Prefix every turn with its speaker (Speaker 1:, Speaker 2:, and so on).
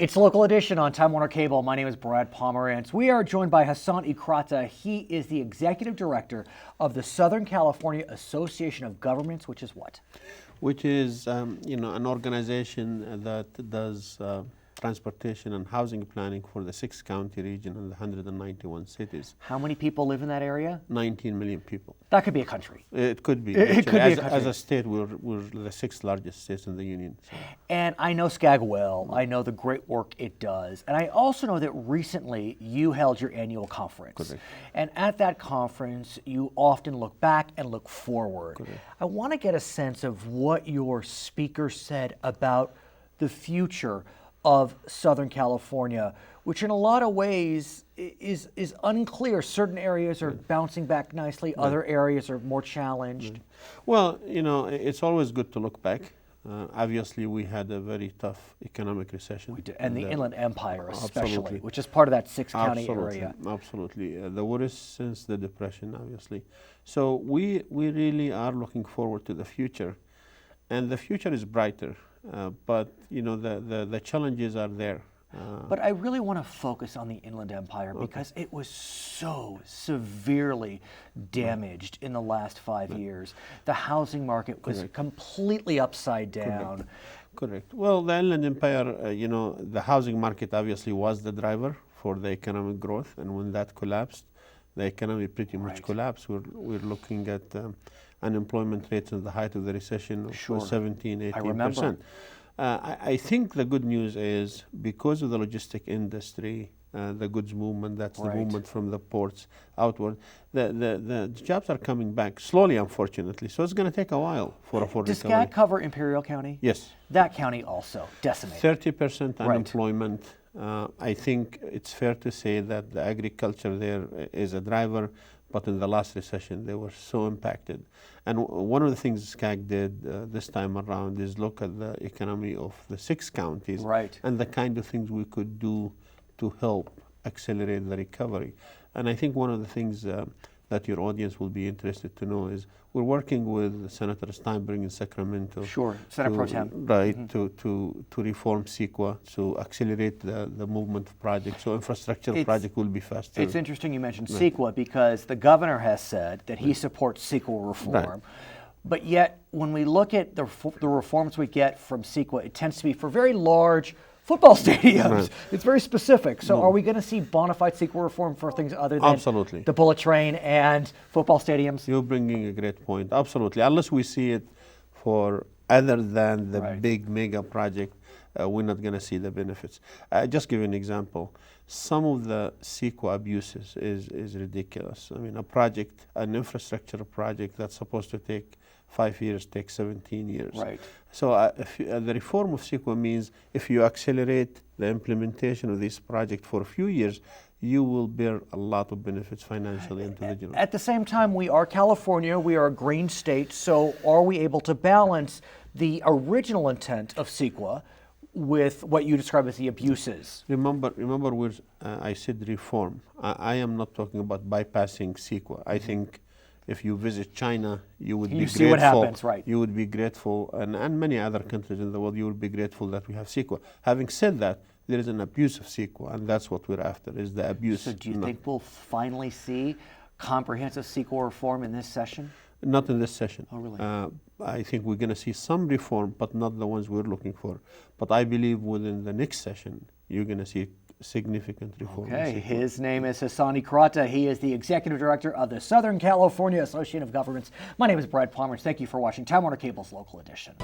Speaker 1: It's Local Edition on Time Warner Cable. My name is Brad Pomerance. We are joined by Hasan Ikhrata. He is the Executive Director of the Southern California Association of Governments, which is what?
Speaker 2: Which is, an organization that does transportation and housing planning for the 6-county region and the 191 cities.
Speaker 1: How many people live in that area?
Speaker 2: 19 million people.
Speaker 1: That could be a country.
Speaker 2: It could be.
Speaker 1: It could be a country.
Speaker 2: As a state, we're the 6th largest state in the union. So.
Speaker 1: And I know SCAG well. I know the great work it does. And I also know that recently you held your annual conference.
Speaker 2: Correct.
Speaker 1: And at that conference, you often look back and look forward.
Speaker 2: Correct.
Speaker 1: I want to get a sense of what your speaker said about the future of Southern California, which in a lot of ways is unclear. Certain areas are bouncing back nicely, other areas are more challenged.
Speaker 2: Well, it's always good to look back. Obviously, we had a very tough economic recession.
Speaker 1: We did. And the Inland Empire especially,
Speaker 2: absolutely.
Speaker 1: which is part of that 6-county area.
Speaker 2: Absolutely. The worst since the Depression, obviously. So we really are looking forward to the future. And the future is brighter. But the challenges are there.
Speaker 1: But I really want to focus on the Inland Empire because it was so severely damaged in the last 5 years. The housing market was completely upside down.
Speaker 2: Correct. Well, the Inland Empire, the housing market obviously was the driver for the economic growth, and when that collapsed, the economy pretty much collapsed. We're looking at unemployment rates at the height of the recession of 17, 18%.
Speaker 1: I remember.
Speaker 2: I think the good news is because of the logistic industry, the goods movement, that's the movement from the ports outward, the jobs are coming back slowly, unfortunately. So it's going to take a while for recovery.
Speaker 1: Does SCAG cover Imperial County?
Speaker 2: Yes.
Speaker 1: That county also decimated.
Speaker 2: 30% unemployment. I think it's fair to say that the agriculture there is a driver, but in the last recession they were so impacted. And one of the things SCAG did this time around is look at the economy of the 6 counties and the kind of things we could do to help accelerate the recovery. And I think one of the things that your audience will be interested to know is we're working with Senator Steinberg in Sacramento.
Speaker 1: Sure, Senator Pro Tem.
Speaker 2: Right, to reform CEQA, to accelerate the movement of projects, so infrastructure project will be faster.
Speaker 1: It's interesting you mentioned CEQA because the governor has said that he supports CEQA reform. But yet, when we look at the reforms we get from CEQA, it tends to be for very large football stadiums. It's very specific. So are we going to see bona fide CEQA reform for things other than the bullet train and football stadiums?
Speaker 2: You're bringing a great point. Absolutely. Unless we see it for other than the big mega project, we're not going to see the benefits. Just give you an example. Some of the CEQA abuses is ridiculous. I mean, an infrastructure project that's supposed to take 5 years takes 17 years. So the reform of CEQA means if you accelerate the implementation of this project for a few years, you will bear a lot of benefits financially into the general.
Speaker 1: At the same time, we are California, we are a green state, so are we able to balance the original intent of CEQA with what you describe as the abuses?
Speaker 2: Remember where I said reform. I am not talking about bypassing CEQA. I think if you visit China, you would be grateful.
Speaker 1: See what happens,
Speaker 2: You would be grateful, and many other countries in the world, you would be grateful that we have CEQA. Having said that, there is an abuse of CEQA, and that's what we're after, is the abuse.
Speaker 1: So do you think we'll finally see comprehensive CEQA reform in this session?
Speaker 2: Not in this session.
Speaker 1: Oh, really?
Speaker 2: I think we're going to see some reform, but not the ones we're looking for. But I believe within the next session, you're going to see significant reform.
Speaker 1: Okay, his name is Hasan Ikhrata. He is the Executive Director of the Southern California Association of Governments. My name is Brad Pomerance. Thank you for watching Time Warner Cable's Local Edition.